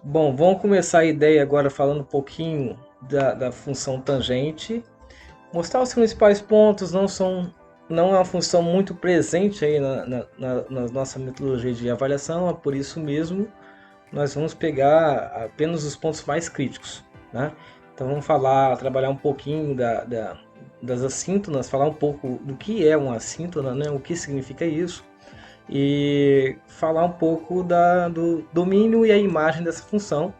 Bom, vamos começar a ideia agora falando um pouquinho da função tangente. Mostrar os principais pontos, não é uma função muito presente aí na nossa metodologia de avaliação, é por isso mesmo nós vamos pegar apenas os pontos mais críticos, né? Então vamos trabalhar um pouquinho das assíntonas, falar um pouco do que é uma assíntona, né? O que significa isso, e falar um pouco do domínio e a imagem dessa função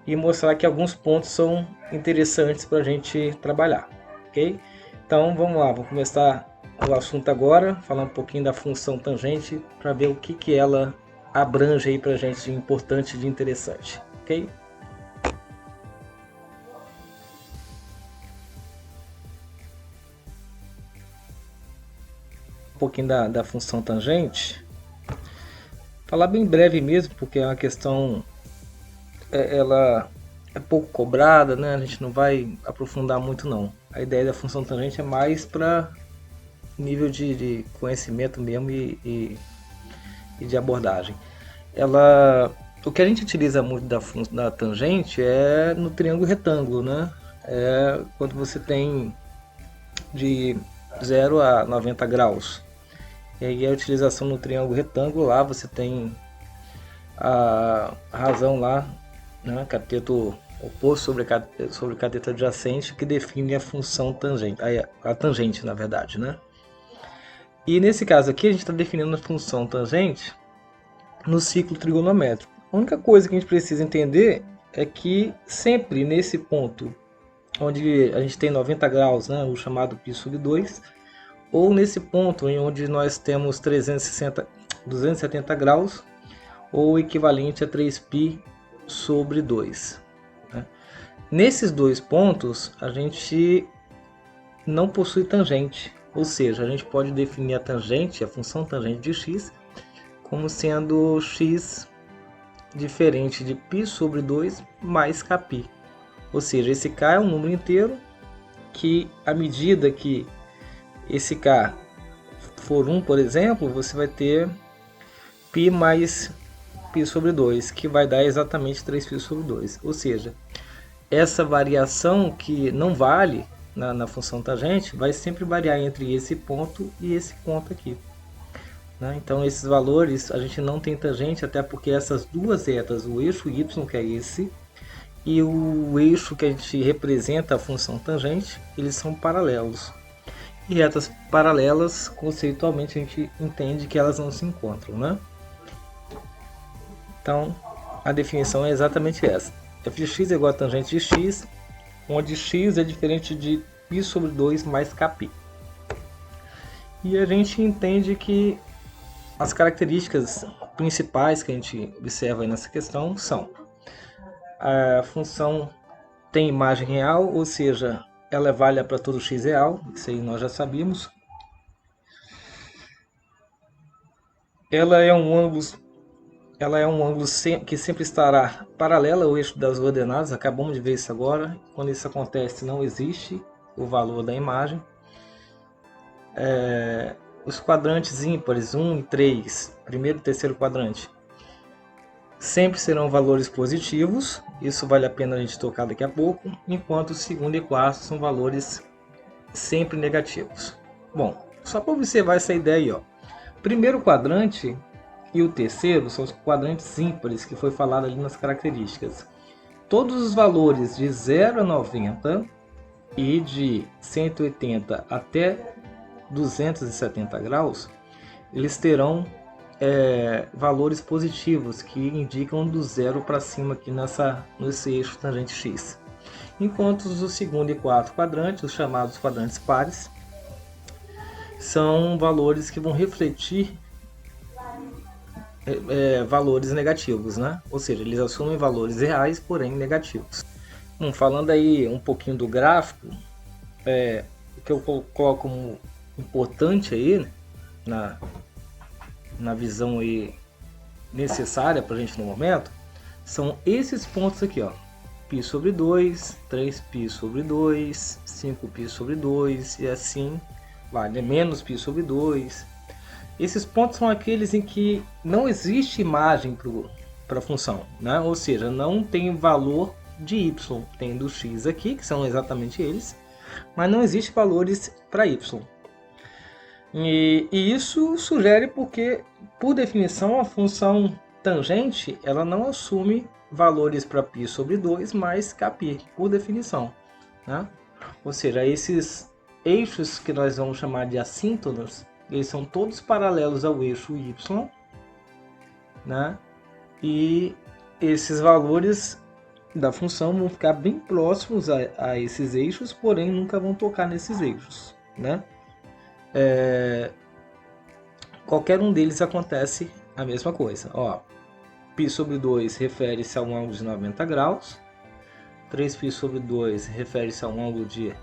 e mostrar que alguns pontos são interessantes para a gente trabalhar, ok? Então vamos lá, vou começar o assunto agora, falar um pouquinho da função tangente para ver o que ela abrange aí para a gente de importante e de interessante, ok? Um pouquinho da função tangente, falar bem breve mesmo, porque é uma questão, ela é pouco cobrada, né? A gente não vai aprofundar muito não. A ideia da função tangente é mais para nível de conhecimento mesmo e de abordagem. O que a gente utiliza muito da tangente é no triângulo retângulo, né? É quando você tem de 0 a 90 graus. E aí a utilização no triângulo retângulo, lá você tem a razão lá, né? Cateto oposto sobre cateto adjacente, que define a função tangente, a tangente na verdade, né? E nesse caso aqui a gente está definindo a função tangente no ciclo trigonométrico. A única coisa que a gente precisa entender é que sempre nesse ponto onde a gente tem 90 graus, né, o chamado π sobre 2, ou nesse ponto em onde nós temos 270 graus, ou equivalente a 3π sobre 2. Né? Nesses dois pontos, a gente não possui tangente, ou seja, a gente pode definir a tangente, a função tangente de x, como sendo x diferente de π sobre 2 mais kπ. Ou seja, esse k é um número inteiro que, à medida que esse k for 1, por exemplo, você vai ter π mais π sobre 2, que vai dar exatamente 3π sobre 2. Ou seja, essa variação que não vale na função tangente vai sempre variar entre esse ponto e esse ponto aqui. Né? Então esses valores a gente não tem tangente, até porque essas duas retas, o eixo y, que é esse, e o eixo que a gente representa a função tangente, eles são paralelos. E retas paralelas, conceitualmente, a gente entende que elas não se encontram. Né? Então a definição é exatamente essa. f de x é igual a tangente de x, onde x é diferente de π sobre 2 mais kπ. E a gente entende que as características principais que a gente observa nessa questão são: a função tem imagem real, ou seja, ela é válida para todo x real, isso aí nós já sabíamos. Ela é um ângulo que sempre estará paralela ao eixo das ordenadas, acabamos de ver isso agora. Quando isso acontece, não existe o valor da imagem. Os quadrantes ímpares 1 e 3, primeiro e terceiro quadrante, sempre serão valores positivos, isso vale a pena a gente tocar daqui a pouco, enquanto o segundo e quarto são valores sempre negativos. Bom, só para observar essa ideia aí, ó. Primeiro quadrante e o terceiro são os quadrantes ímpares que foi falado ali nas características. Todos os valores de 0 a 90 e de 180 até 270 graus, eles terão valores positivos que indicam do zero para cima aqui nesse eixo tangente x. Enquanto os segundo e quarto quadrantes, os chamados quadrantes pares, são valores que vão refletir valores negativos, né? Ou seja, eles assumem valores reais, porém negativos. Falando aí um pouquinho do gráfico, o que eu coloco como importante aí na visão aí necessária para a gente no momento, são esses pontos aqui, ó. π sobre 2, 3π sobre 2, 5π sobre 2 e assim vai, menos π sobre 2. Esses pontos são aqueles em que não existe imagem para a função, né? Ou seja, não tem valor de y, tem do x aqui, que são exatamente eles, mas não existe valores para y. E isso sugere porque, por definição, a função tangente ela não assume valores para π sobre 2 mais kπ, por definição, né? Ou seja, esses eixos que nós vamos chamar de assíntotos, eles são todos paralelos ao eixo y, né? E esses valores da função vão ficar bem próximos a esses eixos, porém nunca vão tocar nesses eixos, né? Qualquer um deles acontece a mesma coisa. Ó, π sobre 2 refere-se a um ângulo de 90 graus, 3π sobre 2 refere-se a um ângulo de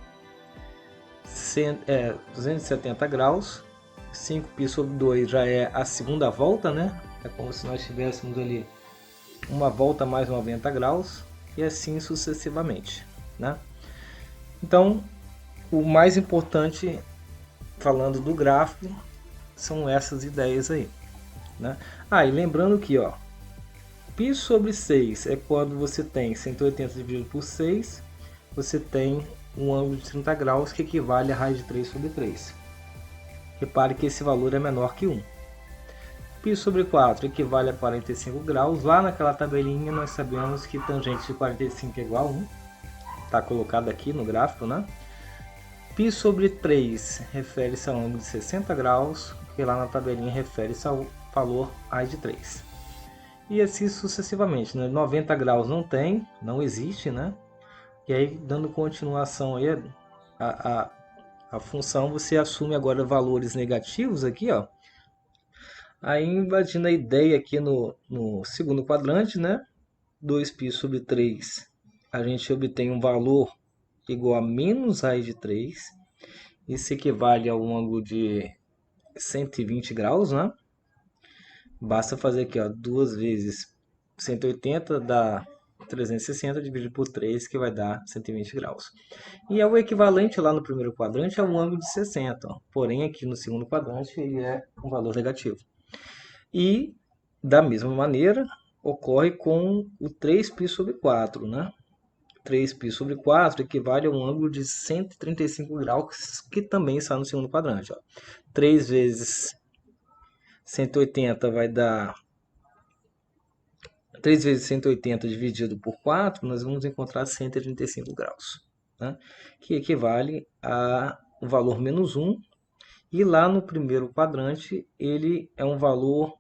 270 graus, 5π sobre 2 já é a segunda volta, né? É como se nós tivéssemos ali uma volta mais 90 graus e assim sucessivamente, né? Então, o mais importante, falando do gráfico, são essas ideias aí, né? E lembrando que, ó, π sobre 6 é quando você tem 180 dividido por 6, você tem um ângulo de 30 graus que equivale a raiz de 3 sobre 3. Repare que esse valor é menor que 1. π sobre 4 equivale a 45 graus. Lá naquela tabelinha nós sabemos que tangente de 45 é igual a 1. Está colocado aqui no gráfico, né? π sobre 3 refere-se a um ângulo de 60 graus, que lá na tabelinha refere-se ao valor raiz de 3. E assim sucessivamente, né? 90 graus não existe, né? E aí, dando continuação aí a função, você assume agora valores negativos aqui, ó. Aí, invadindo a ideia aqui no segundo quadrante, né? 2π sobre 3, a gente obtém um valor igual a menos raiz de 3. Isso equivale a um ângulo de 120 graus, né? Basta fazer aqui, ó, 2 vezes 180 dá 360 dividido por 3, que vai dar 120 graus. E é o equivalente lá no primeiro quadrante a um ângulo de 60, ó. Porém aqui no segundo quadrante ele é um valor negativo. E da mesma maneira ocorre com o 3π sobre 4, né? 3π sobre 4 equivale a um ângulo de 135 graus, que também está no segundo quadrante, ó. 3 vezes 180 vai dar 3 vezes 180 dividido por 4, nós vamos encontrar 135 graus, né? Que equivale a um valor menos 1. E lá no primeiro quadrante, ele é um valor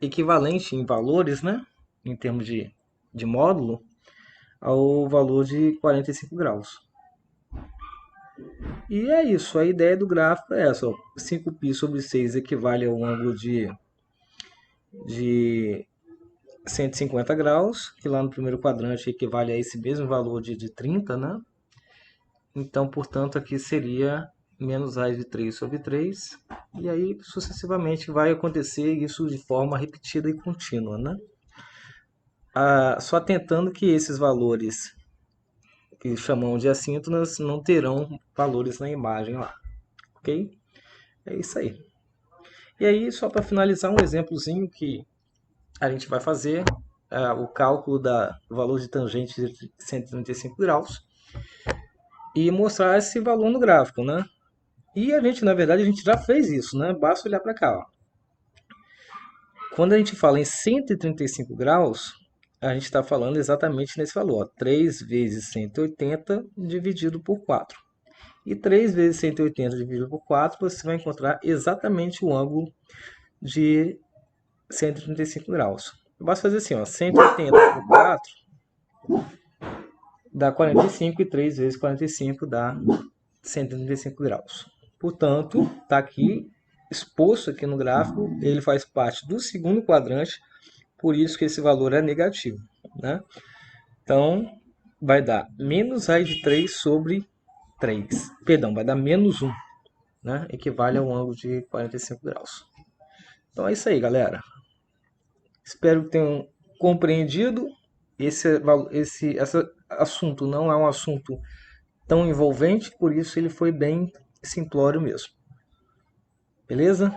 equivalente em valores, né? Em termos de módulo, ao valor de 45 graus. E é isso, a ideia do gráfico é essa, ó. 5π sobre 6 equivale a um ângulo de 150 graus, que lá no primeiro quadrante equivale a esse mesmo valor de 30, né? Então, portanto, aqui seria menos raiz de 3 sobre 3, e aí sucessivamente vai acontecer isso de forma repetida e contínua, né? Só tentando que esses valores que chamamos de assíntonas não terão valores na imagem lá, ok? É isso aí. E aí, só para finalizar, um exemplozinho que a gente vai fazer o cálculo do valor de tangente de 135 graus e mostrar esse valor no gráfico, né? E a gente, na verdade, a gente já fez isso, né? Basta olhar para cá, ó. Quando a gente fala em 135 graus, a gente está falando exatamente nesse valor, ó, 3 vezes 180 dividido por 4. E 3 vezes 180 dividido por 4, você vai encontrar exatamente o ângulo de 135 graus. Basta fazer assim, ó, 180 por 4 dá 45, e 3 vezes 45 dá 135 graus. Portanto, está aqui exposto aqui no gráfico, ele faz parte do segundo quadrante, por isso que esse valor é negativo, né? Então, vai dar menos raiz de 3 sobre 3. Perdão, vai dar menos 1, né? Equivale a um ângulo de 45 graus. Então é isso aí, galera. Espero que tenham compreendido. Esse assunto não é um assunto tão envolvente, por isso ele foi bem simplório mesmo. Beleza?